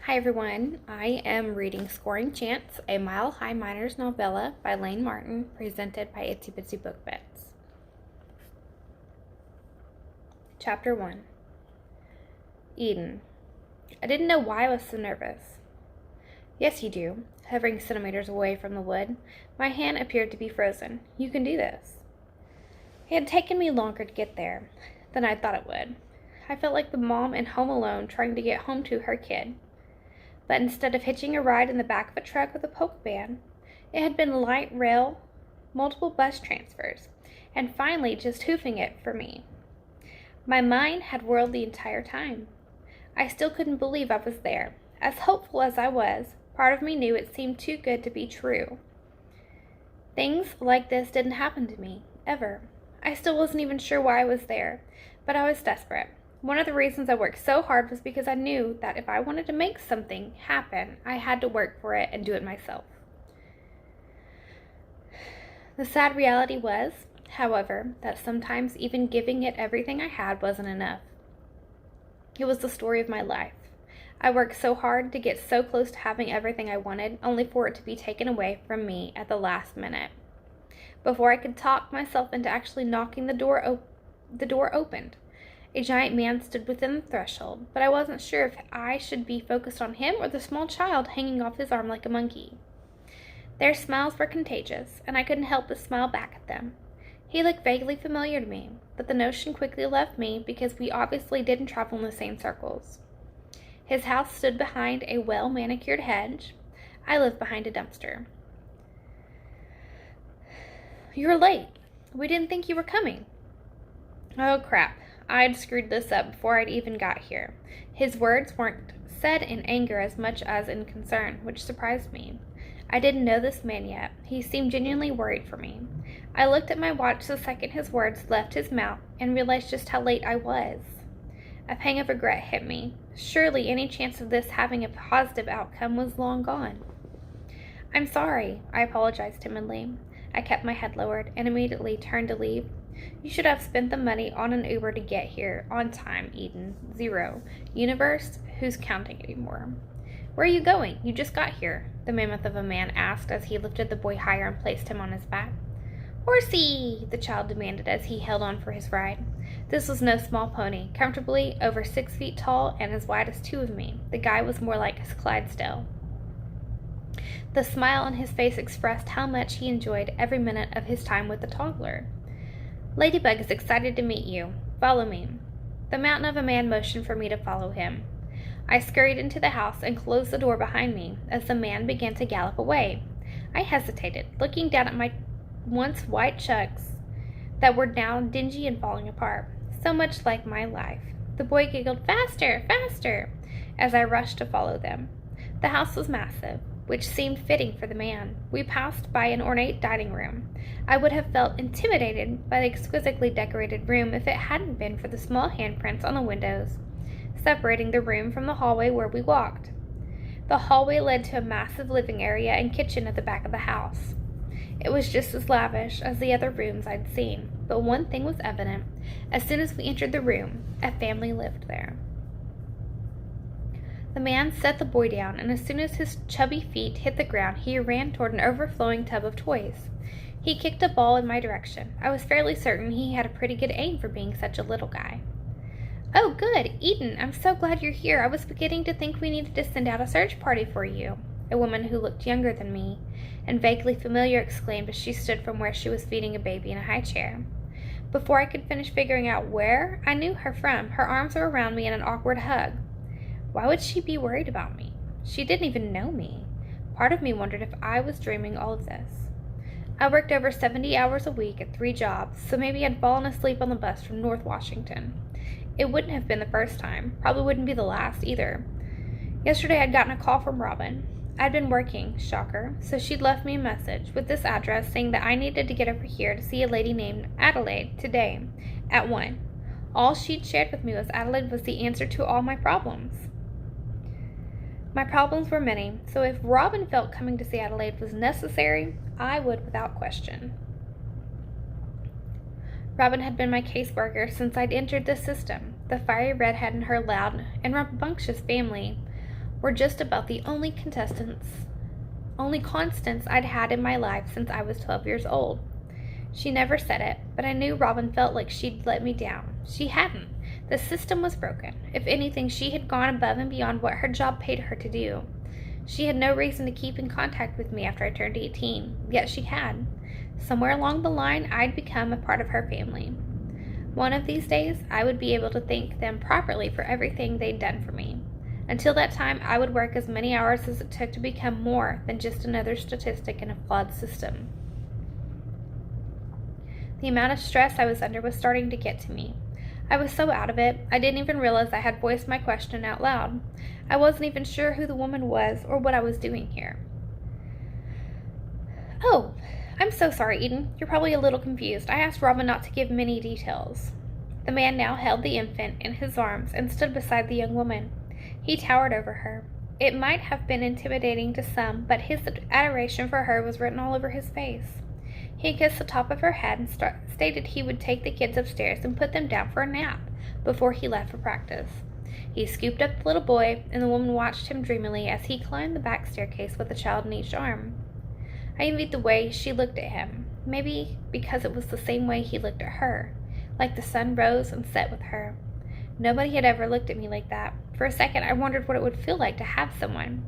Hi everyone, I am reading Scoring Chance, a Mile High Miner's novella by Lane Martin, presented by Itsy Bitsy Book Bits. Chapter 1. Eden. I didn't know why I was so nervous. Yes, you do. Hovering centimeters away from the wood, my hand appeared to be frozen. You can do this. It had taken me longer to get there than I thought it would. I felt like the mom in Home Alone trying to get home to her kid. But instead of hitching a ride in the back of a truck with a poke van, it had been light rail, multiple bus transfers, and finally just hoofing it for me. My mind had whirled the entire time. I still couldn't believe I was there. As hopeful as I was, part of me knew it seemed too good to be true. Things like this didn't happen to me, ever. I still wasn't even sure why I was there, but I was desperate. One of the reasons I worked so hard was because I knew that if I wanted to make something happen, I had to work for it and do it myself. The sad reality was, however, that sometimes even giving it everything I had wasn't enough. It was the story of my life. I worked so hard to get so close to having everything I wanted, only for it to be taken away from me at the last minute. Before I could talk myself into actually knocking, the door opened. A giant man stood within the threshold, but I wasn't sure if I should be focused on him or the small child hanging off his arm like a monkey. Their smiles were contagious, and I couldn't help but smile back at them. He looked vaguely familiar to me, but the notion quickly left me because we obviously didn't travel in the same circles. His house stood behind a well-manicured hedge. I lived behind a dumpster. "You're late. We didn't think you were coming." Oh, crap. I'd screwed this up before I'd even got here. His words weren't said in anger as much as in concern, which surprised me. I didn't know this man yet. He seemed genuinely worried for me. I looked at my watch the second his words left his mouth and realized just how late I was. A pang of regret hit me. Surely any chance of this having a positive outcome was long gone. "I'm sorry," I apologized timidly. I kept my head lowered and immediately turned to leave. "You should have spent the money on an Uber to get here on time, Eden. 0. Universe, who's counting anymore?" "Where are you going? You just got here," the mammoth of a man asked as he lifted the boy higher and placed him on his back. "Horsey!" the child demanded as he held on for his ride. This was no small pony, comfortably over 6 feet tall and as wide as 2 of me. The guy was more like his Clydesdale. The smile on his face expressed how much he enjoyed every minute of his time with the toddler. "Ladybug is excited to meet you. Follow me." The mountain of a man motioned for me to follow him. I scurried into the house and closed the door behind me as the man began to gallop away. I hesitated, looking down at my once white chucks that were now dingy and falling apart, so much like my life. The boy giggled, "Faster, faster," as I rushed to follow them. The house was massive, which seemed fitting for the man. We passed by an ornate dining room. I would have felt intimidated by the exquisitely decorated room if it hadn't been for the small handprints on the windows, separating the room from the hallway where we walked. The hallway led to a massive living area and kitchen at the back of the house. It was just as lavish as the other rooms I'd seen, but one thing was evident. As soon as we entered the room, a family lived there. The man set the boy down, and as soon as his chubby feet hit the ground, he ran toward an overflowing tub of toys. He kicked a ball in my direction. I was fairly certain he had a pretty good aim for being such a little guy. "Oh, good! Eden, I'm so glad you're here. I was beginning to think we needed to send out a search party for you," a woman who looked younger than me and vaguely familiar exclaimed as she stood from where she was feeding a baby in a high chair. Before I could finish figuring out where I knew her from, her arms were around me in an awkward hug. Why would she be worried about me? She didn't even know me. Part of me wondered if I was dreaming all of this. I worked over 70 hours a week at 3 jobs, so maybe I'd fallen asleep on the bus from North Washington. It wouldn't have been the first time. Probably wouldn't be the last either. Yesterday I'd gotten a call from Robin. I'd been working, shocker, so she'd left me a message with this address saying that I needed to get over here to see a lady named Adelaide today at 1. All she'd shared with me was Adelaide was the answer to all my problems. My problems were many, so if Robin felt coming to see Adelaide was necessary, I would without question. Robin had been my caseworker since I'd entered the system. The fiery redhead and her loud and rambunctious family were just about the only constants I'd had in my life since I was 12 years old. She never said it, but I knew Robin felt like she'd let me down. She hadn't. The system was broken. If anything, she had gone above and beyond what her job paid her to do. She had no reason to keep in contact with me after I turned 18, yet she had. Somewhere along the line, I'd become a part of her family. One of these days, I would be able to thank them properly for everything they'd done for me. Until that time, I would work as many hours as it took to become more than just another statistic in a flawed system. The amount of stress I was under was starting to get to me. I was so out of it, I didn't even realize I had voiced my question out loud. I wasn't even sure who the woman was or what I was doing here. "Oh, I'm so sorry, Eden. You're probably a little confused. I asked Robin not to give many details." The man now held the infant in his arms and stood beside the young woman. He towered over her. It might have been intimidating to some, but his adoration for her was written all over his face. He kissed the top of her head and stated he would take the kids upstairs and put them down for a nap before he left for practice. He scooped up the little boy, and the woman watched him dreamily as he climbed the back staircase with the child in each arm. I envied the way she looked at him, maybe because it was the same way he looked at her, like the sun rose and set with her. Nobody had ever looked at me like that. For a second, I wondered what it would feel like to have someone.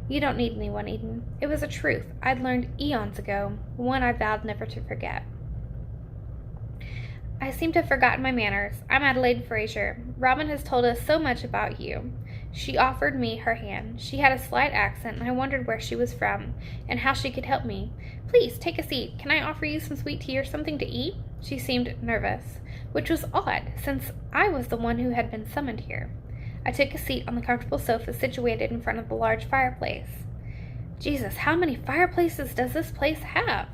"You don't need anyone, Eden." It was a truth I'd learned eons ago, one I vowed never to forget. "I seem to have forgotten my manners. I'm Adelaide Fraser. Robin has told us so much about you." She offered me her hand. She had a slight accent, and I wondered where she was from, and how she could help me. "Please, take a seat. Can I offer you some sweet tea or something to eat?" She seemed nervous, which was odd, since I was the one who had been summoned here. I took a seat on the comfortable sofa situated in front of the large fireplace. Jesus, how many fireplaces does this place have?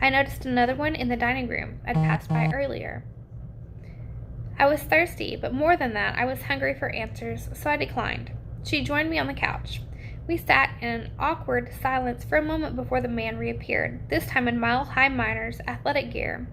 I noticed another one in the dining room I'd passed by earlier. I was thirsty, but more than that, I was hungry for answers, so I declined. She joined me on the couch. We sat in an awkward silence for a moment before the man reappeared, this time in mile-high miner's athletic gear.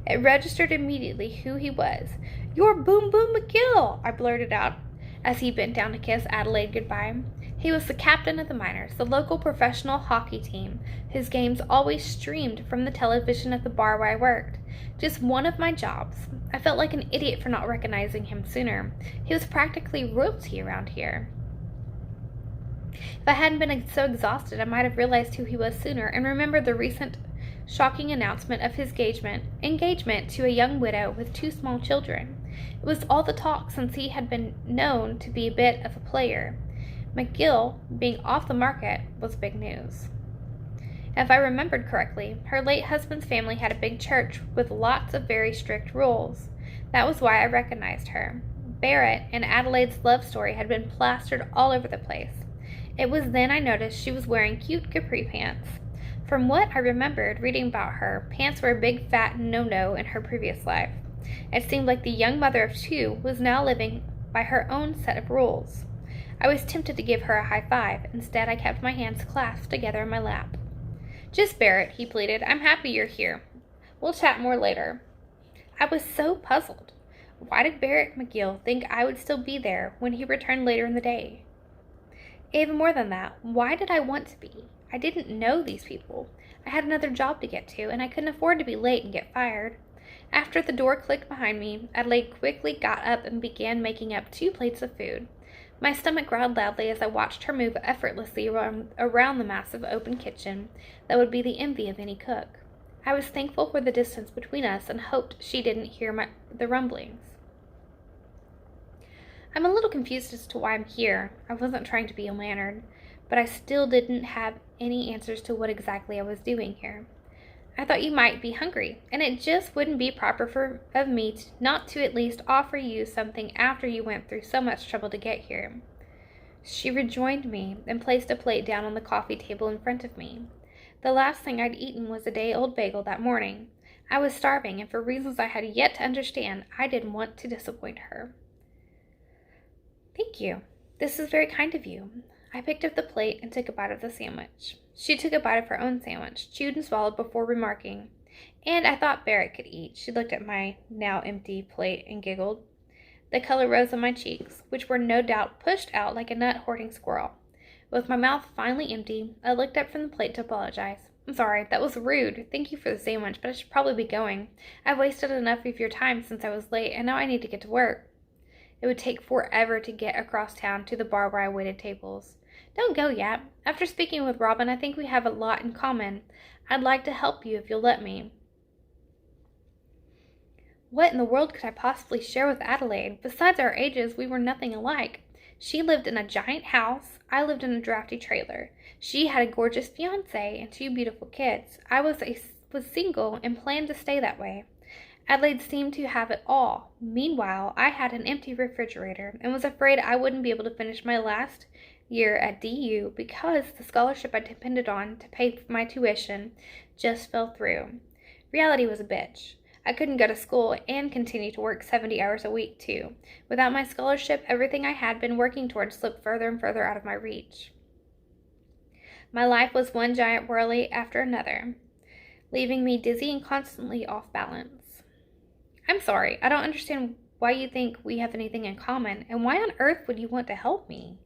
It registered immediately who he was. "You're Boom Boom McGill," I blurted out as he bent down to kiss Adelaide goodbye. He was the captain of the Miners, the local professional hockey team. His games always streamed from the television at the bar where I worked. Just one of my jobs. I felt like an idiot for not recognizing him sooner. He was practically royalty around here. If I hadn't been so exhausted, I might have realized who he was sooner and remembered the recent shocking announcement of his engagement to a young widow with 2 small children. It was all the talk since he had been known to be a bit of a player. McGill being off the market was big news. If I remembered correctly, her late husband's family had a big church with lots of very strict rules. That was why I recognized her. Barrett and Adelaide's love story had been plastered all over the place. It was then I noticed she was wearing cute capri pants. From what I remembered reading about her, pants were a big fat no-no in her previous life. It seemed like the young mother of 2 was now living by her own set of rules. I was tempted to give her a high five. Instead, I kept my hands clasped together in my lap. "Just Barrett," he pleaded. "I'm happy you're here. We'll chat more later." I was so puzzled. Why did Barrett McGill think I would still be there when he returned later in the day? Even more than that, why did I want to be? I didn't know these people. I had another job to get to, and I couldn't afford to be late and get fired. After the door clicked behind me, Adelaide quickly got up and began making up 2 plates of food. My stomach growled loudly as I watched her move effortlessly around the massive open kitchen that would be the envy of any cook. I was thankful for the distance between us and hoped she didn't hear the rumblings. I'm a little confused as to why I'm here. I wasn't trying to be ill-mannered, but I still didn't have any answers to what exactly I was doing here. I thought you might be hungry, and it just wouldn't be proper of me not to at least offer you something after you went through so much trouble to get here. She rejoined me and placed a plate down on the coffee table in front of me. The last thing I'd eaten was a day-old bagel that morning. I was starving, and for reasons I had yet to understand, I didn't want to disappoint her. "Thank you. This is very kind of you." I picked up the plate and took a bite of the sandwich. She took a bite of her own sandwich, chewed and swallowed before remarking, "And I thought Barrett could eat." She looked at my now empty plate and giggled. The color rose on my cheeks, which were no doubt pushed out like a nut-hoarding squirrel. With my mouth finally empty, I looked up from the plate to apologize. I'm sorry, that was rude. Thank you for the sandwich, but I should probably be going. I've wasted enough of your time since I was late, and now I need to get to work. It would take forever to get across town to the bar where I waited tables. Don't go yet. After speaking with Robin, I think we have a lot in common. I'd like to help you if you'll let me. What in the world could I possibly share with Adelaide? Besides our ages, we were nothing alike. She lived in a giant house. I lived in a drafty trailer. She had a gorgeous fiancé and 2 beautiful kids. I was single and planned to stay that way. Adelaide seemed to have it all. Meanwhile, I had an empty refrigerator and was afraid I wouldn't be able to finish my last year at DU because the scholarship I depended on to pay my tuition just fell through. Reality was a bitch. I couldn't go to school and continue to work 70 hours a week, too. Without my scholarship, everything I had been working toward slipped further and further out of my reach. My life was one giant whirly after another, leaving me dizzy and constantly off balance. I'm sorry, I don't understand why you think we have anything in common, and why on earth would you want to help me?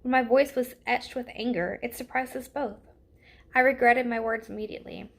When my voice was etched with anger, it surprised us both. I regretted my words immediately.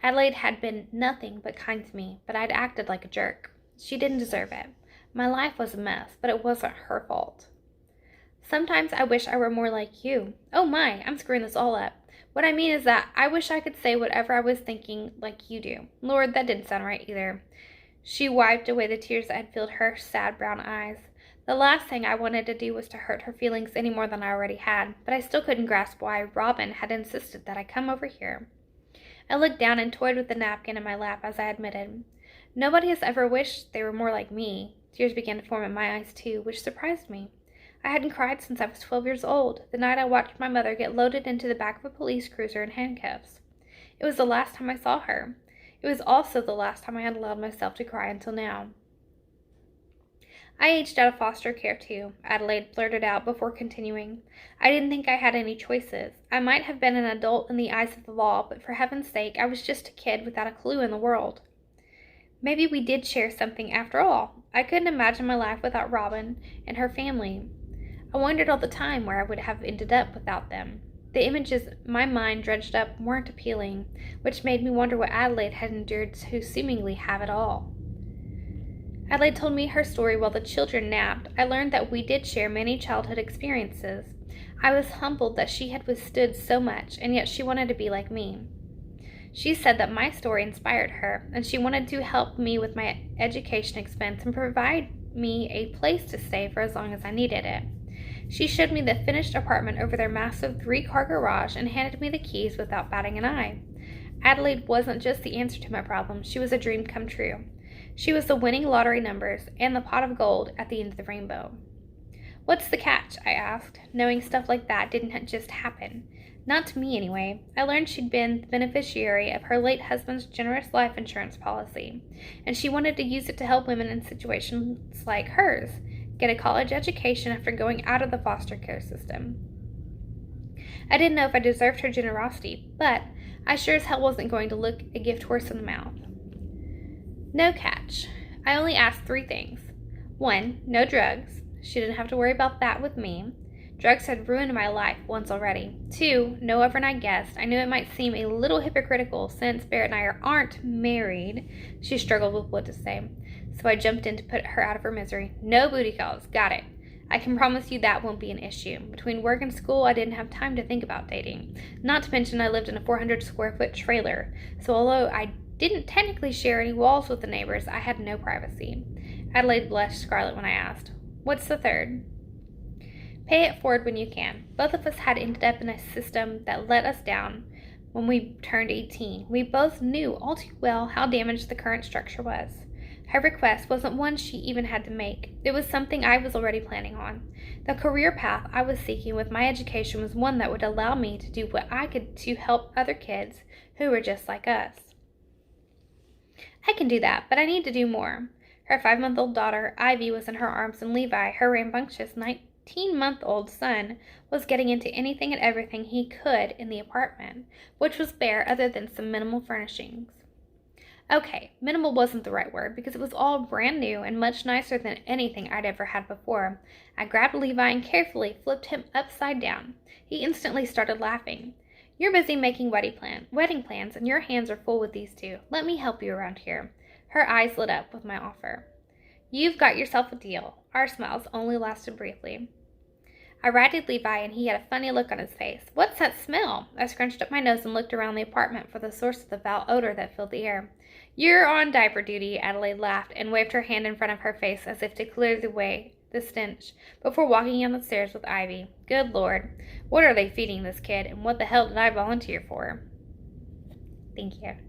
Adelaide had been nothing but kind to me, but I'd acted like a jerk. She didn't deserve it. My life was a mess, but it wasn't her fault. Sometimes I wish I were more like you. Oh my, I'm screwing this all up. What I mean is that I wish I could say whatever I was thinking like you do. Lord, that didn't sound right either. She wiped away the tears that had filled her sad brown eyes. The last thing I wanted to do was to hurt her feelings any more than I already had, but I still couldn't grasp why Robin had insisted that I come over here. I looked down and toyed with the napkin in my lap as I admitted. Nobody has ever wished they were more like me. Tears began to form in my eyes too, which surprised me. I hadn't cried since I was 12 years old, the night I watched my mother get loaded into the back of a police cruiser in handcuffs. It was the last time I saw her. It was also the last time I had allowed myself to cry until now. I aged out of foster care too, Adelaide blurted out before continuing. I didn't think I had any choices. I might have been an adult in the eyes of the law, but for heaven's sake, I was just a kid without a clue in the world. Maybe we did share something after all. I couldn't imagine my life without Robin and her family. I wondered all the time where I would have ended up without them. The images my mind dredged up weren't appealing, which made me wonder what Adelaide had endured to seemingly have it all. Adelaide told me her story while the children napped. I learned that we did share many childhood experiences. I was humbled that she had withstood so much, and yet she wanted to be like me. She said that my story inspired her, and she wanted to help me with my education expense and provide me a place to stay for as long as I needed it. She showed me the finished apartment over their massive 3-car garage and handed me the keys without batting an eye. Adelaide wasn't just the answer to my problem, she was a dream come true. She was the winning lottery numbers and the pot of gold at the end of the rainbow. What's the catch? I asked, knowing stuff like that didn't just happen. Not to me, anyway. I learned she'd been the beneficiary of her late husband's generous life insurance policy, and she wanted to use it to help women in situations like hers get a college education after going out of the foster care system. I didn't know if I deserved her generosity, but I sure as hell wasn't going to look a gift horse in the mouth. No catch. I only asked 3 things. 1, no drugs. She didn't have to worry about that with me. Drugs had ruined my life once already. 2, no overnight guest. I knew it might seem a little hypocritical since Barrett and I aren't married. She struggled with what to say, so I jumped in to put her out of her misery. No booty calls. Got it. I can promise you that won't be an issue. Between work and school, I didn't have time to think about dating. Not to mention I lived in a 400-square-foot trailer, so although I didn't technically share any walls with the neighbors, I had no privacy. Adelaide blushed scarlet when I asked, "What's the third?" Pay it forward when you can. Both of us had ended up in a system that let us down when we turned 18. We both knew all too well how damaged the current structure was. Her request wasn't one she even had to make. It was something I was already planning on. The career path I was seeking with my education was one that would allow me to do what I could to help other kids who were just like us. I can do that, but I need to do more. Her 5-month-old daughter, Ivy, was in her arms, and Levi, her rambunctious 19-month-old son, was getting into anything and everything he could in the apartment, which was bare other than some minimal furnishings. Okay, minimal wasn't the right word because it was all brand new and much nicer than anything I'd ever had before. I grabbed Levi and carefully flipped him upside down. He instantly started laughing. You're busy making wedding plans, and your hands are full with these two. Let me help you around here. Her eyes lit up with my offer. You've got yourself a deal. Our smiles only lasted briefly. I righted Levi, and he had a funny look on his face. What's that smell? I scrunched up my nose and looked around the apartment for the source of the foul odor that filled the air. You're on diaper duty, Adelaide laughed and waved her hand in front of her face as if to clear the stench, before walking down the stairs with Ivy. Good Lord, what are they feeding this kid, and what the hell did I volunteer for? Thank you.